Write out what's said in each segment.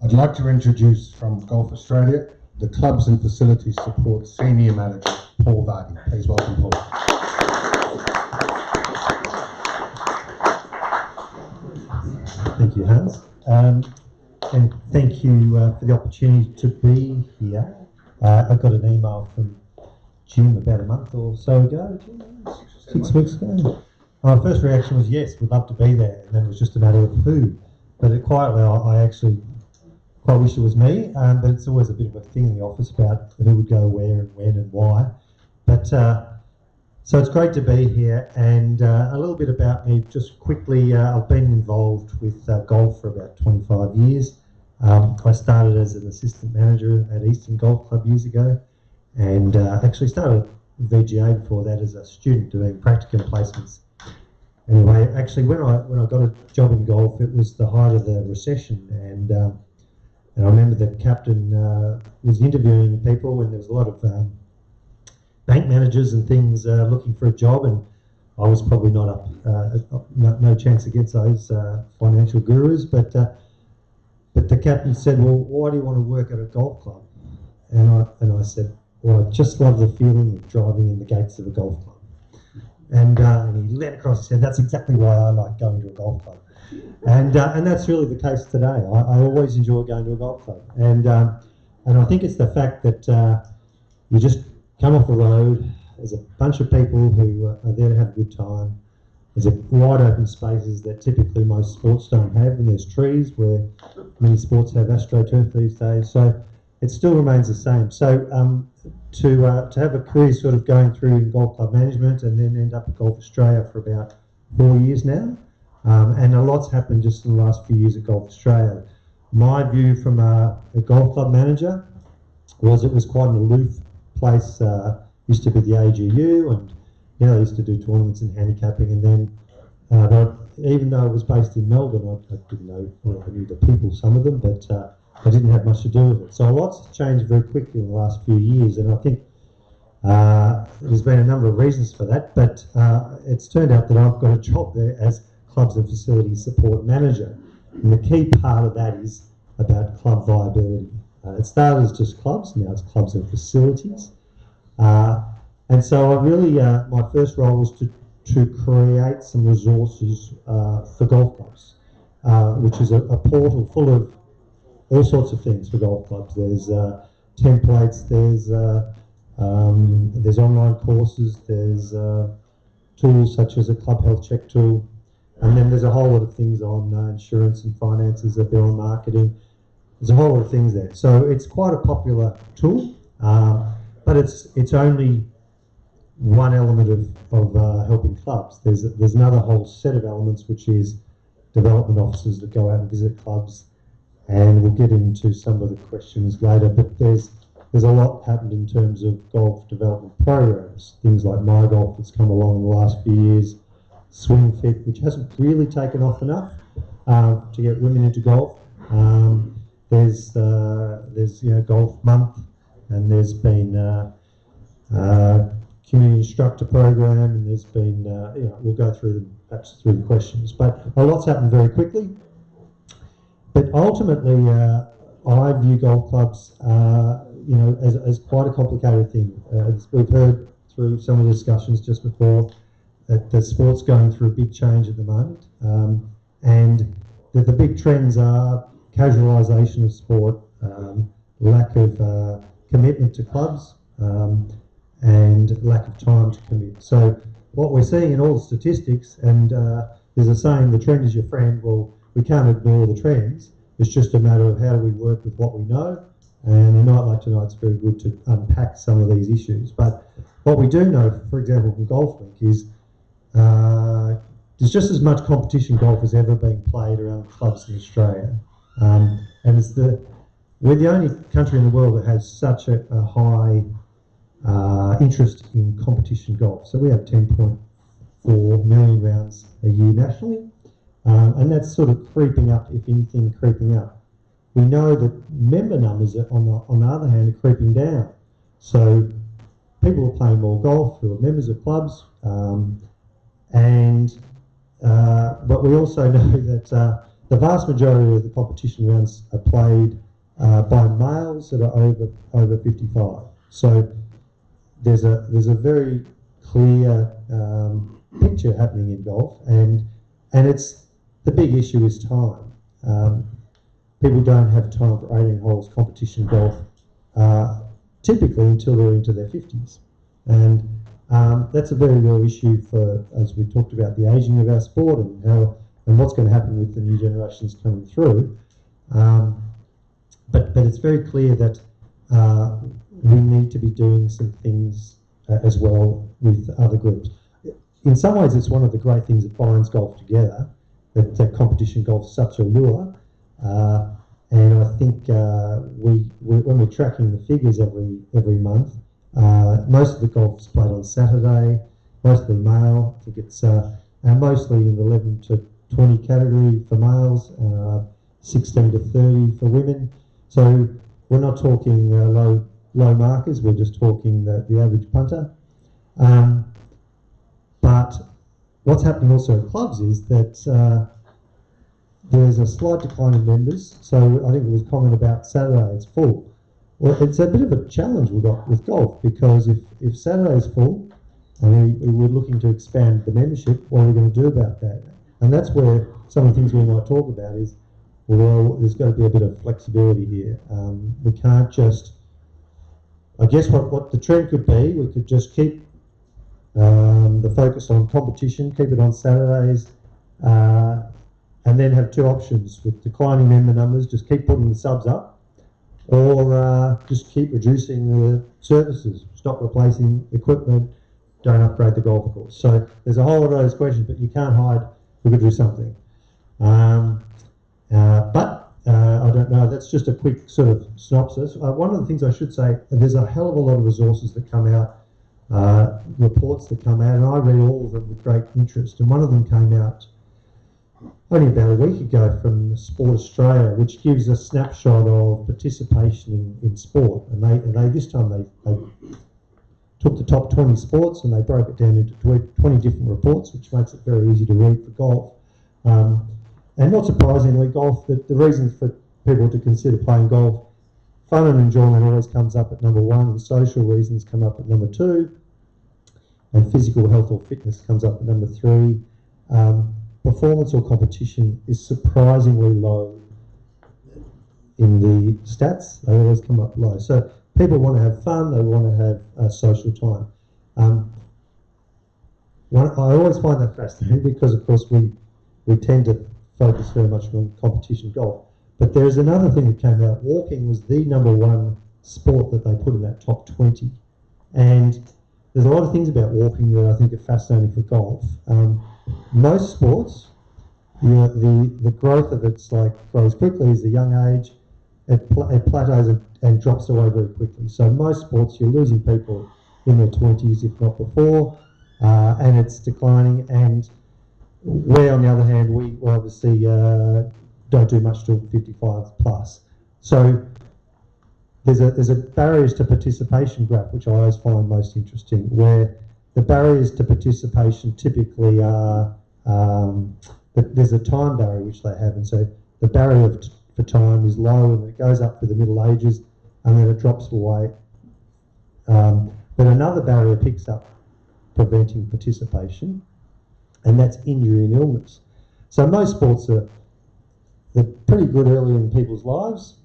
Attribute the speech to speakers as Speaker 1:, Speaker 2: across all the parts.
Speaker 1: I'd like to introduce from Golf Australia, the Clubs and Facilities Support Senior Manager, Paul Vardy. Please welcome Paul.
Speaker 2: Thank you, Hans. And thank you for the opportunity to be here. I got an email from Jim about a month or so ago, 6 weeks ago. My first reaction was yes, we'd love to be there, and then it was just a matter of who. But quietly, I actually quite wish it was me, but it's always a bit of a thing in the office about who would go where and when and why. But so it's great to be here, and a little bit about me just quickly. I've been involved with golf for about 25 years. I started as an assistant manager at Eastern Golf Club years ago, and actually started VGA before that as a student doing practicum placements. Anyway, actually when I got a job in golf, it was the height of the recession, and I remember the captain was interviewing people, and there was a lot of bank managers and things looking for a job, and I was probably not up, no chance against those financial gurus, but the captain said, well, why do you want to work at a golf club? And I said, well, I just love the feeling of driving in the gates of a golf club. And he leant across and said, that's exactly why I like going to a golf club. And that's really the case today. I always enjoy going to a golf club. And I think it's the fact that you just come off the road, there's a bunch of people who are there to have a good time. There's a wide open spaces that typically most sports don't have, and there's trees where many sports have AstroTurf these days. So it still remains the same. So to have a career sort of going through in golf club management and then end up at Golf Australia for about 4 years now, and a lot's happened just in the last few years at Golf Australia. My view from a golf club manager was it was quite an aloof place. Used to be the AGU, and they used to do tournaments and handicapping, and then even though it was based in Melbourne, I didn't know, well, I knew the people, some of them, but I didn't have much to do with it. So lots has changed very quickly in the last few years, and I think there's been a number of reasons for that, but it's turned out that I've got a job there as Clubs and Facilities Support Manager, and the key part of that is about club viability. It started as just clubs, now it's clubs and facilities. And so I really, my first role was to create some resources for golf clubs, which is a portal full of all sorts of things for golf clubs. There's templates, there's online courses, there's tools such as a club health check tool, and then there's a whole lot of things on insurance and finances, a bill and marketing. There's a whole lot of things there. So it's quite a popular tool, but it's only one element of helping clubs. There's another whole set of elements, which is development officers that go out and visit clubs, and we'll get into some of the questions later, but there's a lot happened in terms of golf development programs, things like My Golf that's come along in the last few years, Swing Fit, which hasn't really taken off enough to get women into golf. There's Golf Month, and there's been community instructor program, and there's been we'll go through them perhaps through the questions, but a lot's happened very quickly. But ultimately, I view golf clubs as quite a complicated thing. As we've heard through some of the discussions just before, that the sport's going through a big change at the moment, and that the big trends are casualisation of sport, lack of commitment to clubs, and lack of time to commit. So what we're seeing in all the statistics, and there's a saying, the trend is your friend. Well, we can't ignore the trends. It's just a matter of how do we work with what we know, and a night like tonight's very good to unpack some of these issues. But what we do know, for example, from Golf Week is there's just as much competition golf as ever being played around clubs in Australia. And we're the only country in the world that has such a high interest in competition golf. So we have 10.4 million rounds a year nationally, and that's sort of creeping up, if anything, creeping up. We know that member numbers, on the other hand, are creeping down. So people are playing more golf who are members of clubs, but we also know that the vast majority of the competition rounds are played by males that are over 55. So there's a very clear picture happening in golf, and it's the big issue is time. People don't have time for 18 holes competition golf typically until they're into their 50s, and that's a very real issue for, as we talked about, the ageing of our sport and what's going to happen with the new generations coming through. But it's very clear that we need to be doing some things as well with other groups. In some ways, it's one of the great things that binds golf together, that competition golf is such a lure. And I think when we're tracking the figures every month, most of the golf is played on Saturday, mostly male. I think it's mostly in the 11 to 20 category for males, 16 to 30 for women. So we're not talking low markers, we're just talking the average punter. But what's happening also at clubs is that there's a slight decline in members. So I think it was comment about Saturday, it's full. Well, it's a bit of a challenge we've got with golf, because if Saturday is full and we're looking to expand the membership, what are we going to do about that? And that's where some of the things we might talk about is, well, there's got to be a bit of flexibility here. We can't just, I guess what the trend could be, we could just keep the focus on competition, keep it on Saturdays, and then have two options with declining member numbers, just keep putting the subs up, or just keep reducing the services, stop replacing equipment, don't upgrade the golf course. So there's a whole lot of those questions, but you can't hide, we could do something. But I don't know, that's just a quick sort of synopsis. One of the things I should say, there's a hell of a lot of resources that come out, reports that come out, and I read all of them with great interest. And one of them came out only about a week ago from Sport Australia, which gives a snapshot of participation in sport. And they this time they took the top 20 sports and they broke it down into 20 different reports, which makes it very easy to read for golf. And not surprisingly, golf, the reasons for people to consider playing golf, fun and enjoyment always comes up at number one, and social reasons come up at number two, and physical health or fitness comes up at number three. Performance or competition is surprisingly low in the stats. They always come up low. So people want to have fun, they want to have social time. I always find that fascinating because, of course, we tend to focus very much on competition golf. But there's another thing that came out. Walking was the number one sport that they put in that top 20. And there's a lot of things about walking that I think are fascinating for golf. Most sports, the growth of it's grows quickly as a young age. It plateaus and drops away very quickly. So most sports, you're losing people in their 20s, if not before, and it's declining. And we, on the other hand, we obviously don't do much till 55 plus. So there's a barriers to participation graph, which I always find most interesting, where the barriers to participation typically are, there's a time barrier which they have, and so the barrier for time is low and it goes up for the Middle Ages and then it drops away. But another barrier picks up preventing participation, and that's injury and illness. So most sports they're pretty good early in people's lives,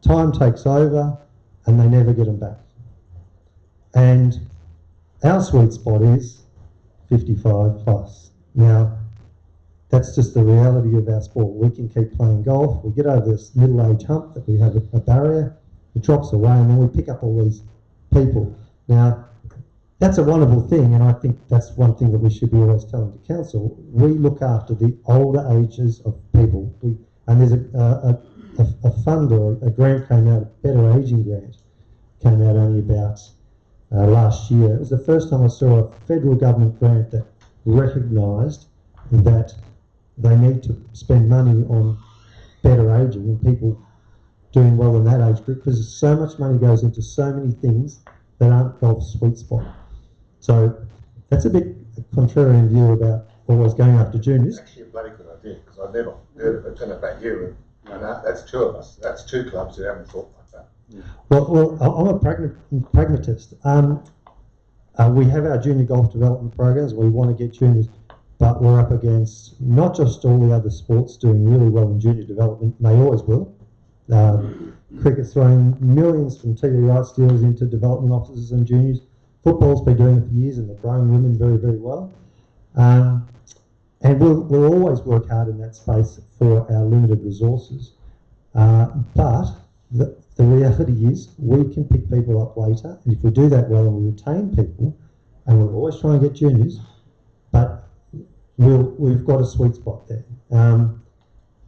Speaker 2: time takes over and they never get them back. And our sweet spot is 55 plus. Now, that's just the reality of our sport. We can keep playing golf, we get over this middle age hump that we have a barrier, it drops away, and then we pick up all these people. Now, that's a wonderful thing, and I think that's one thing that we should be always telling to council. We look after the older ages of people. And there's a fund or a grant came out, a Better Ageing grant, came out only about last year. It was the first time I saw a federal government grant that recognised that they need to spend money on better ageing and people doing well in that age group, because so much money goes into so many things that aren't golf's sweet spot. So that's a bit contrarian view about always going after juniors.
Speaker 3: Actually a bloody good idea.
Speaker 1: here, because I've never heard of it, and about you, and that's two of us. That's two clubs who haven't thought like that.
Speaker 2: Well, I'm a pragmatist. We have our junior golf development programs. We want to get juniors, but we're up against not just all the other sports doing really well in junior development, and they always will. Cricket's throwing millions from TV rights deals into development officers and juniors. Football's been doing it for years, and they're growing women very, very well. And we'll always work hard in that space for our limited resources. But the reality is we can pick people up later, and if we do that well and we retain people, and we'll always try and get juniors, but we've got a sweet spot there.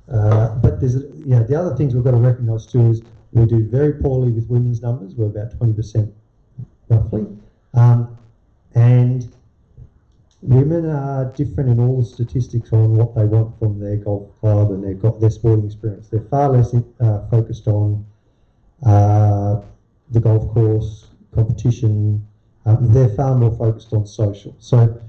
Speaker 2: But there's, the other things we've got to recognise too is we do very poorly with women's numbers. We're about 20% roughly, and women are different in all the statistics on what they want from their golf club and their sporting experience. They're far less focused on the golf course, competition. They're far more focused on social. So,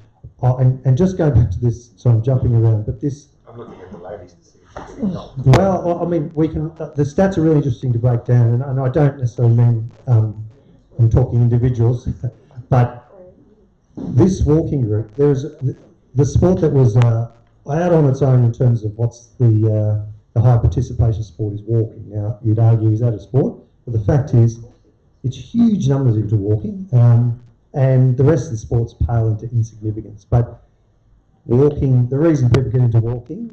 Speaker 2: and just going back to this, so I'm jumping around, but this...
Speaker 1: I'm looking at the ladies to see if you're getting involved.
Speaker 2: Well, I mean, we can... The stats are really interesting to break down, and I don't necessarily mean I'm talking individuals, but this walking group, there's the sport that was out on its own in terms of what's the high participation sport is walking. Now, you'd argue, is that a sport? But the fact is, it's huge numbers into walking, and the rest of the sports pale into insignificance. But walking, the reason people get into walking,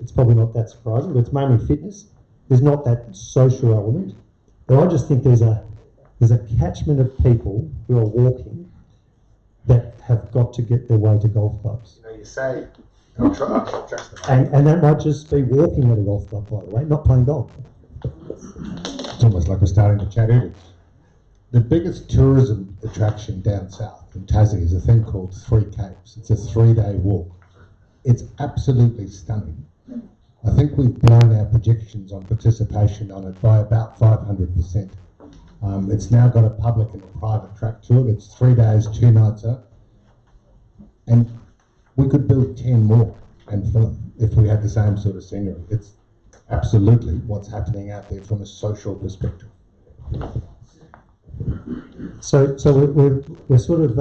Speaker 2: it's probably not that surprising, but it's mainly fitness. There's not that social element. But I just think there's a catchment of people who are walking that have got to get their way to golf clubs.
Speaker 1: You say, I'll trust
Speaker 2: and that might just be walking at a golf club, by the way, not playing golf.
Speaker 1: It's almost like we're starting to chat early. The biggest tourism attraction down south in Tassie is a thing called Three Capes. It's a 3-day walk. It's absolutely stunning. I think we've blown our projections on participation on it by about 500%. It's now got a public and a private track to it. It's 3 days, 2 nights out. And we could build 10 more and fill them if we had the same sort of scenery. It's absolutely what's happening out there from a social perspective.
Speaker 2: So we're sort of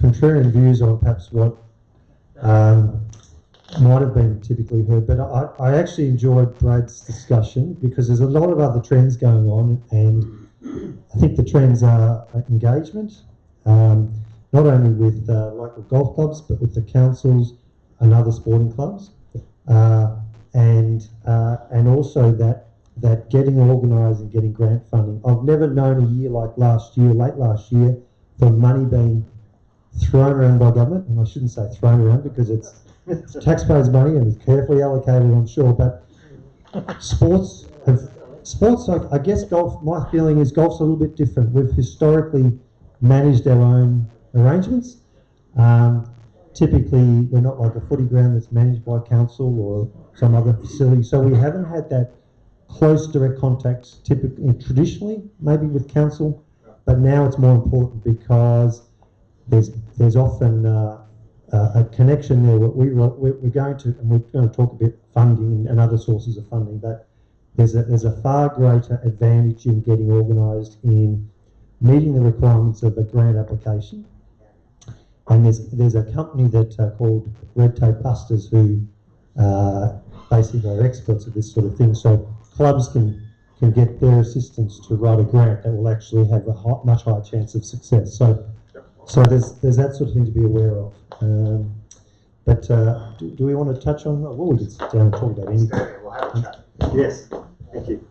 Speaker 2: contrarian views on perhaps what might have been typically heard, but I actually enjoyed Brad's discussion because there's a lot of other trends going on, and I think the trends are engagement, not only with local golf clubs, but with the councils and other sporting clubs, and also that getting organised and getting grant funding. I've never known a year like late last year, for money being thrown around by government, and I shouldn't say thrown around because it's taxpayers' money and it's carefully allocated, I'm sure, but sports, I guess golf, my feeling is golf's a little bit different. We've historically managed our own arrangements. Typically, we're not like a footy ground that's managed by council or some other facility, so we haven't had that close direct contact typically, traditionally, maybe with council, but now it's more important because there's often a connection there. We're going to talk a bit funding and other sources of funding, but there's a far greater advantage in getting organised in meeting the requirements of a grant application. And there's a company that called Red Tape Busters who basically are experts at this sort of thing. So clubs can get their assistance to write a grant that will actually have a much higher chance of success. So there's that sort of thing to be aware of. But do we want to touch on? Well, we could sit down and talk about anything.
Speaker 1: We'll have a chat.
Speaker 2: Yes. Thank you.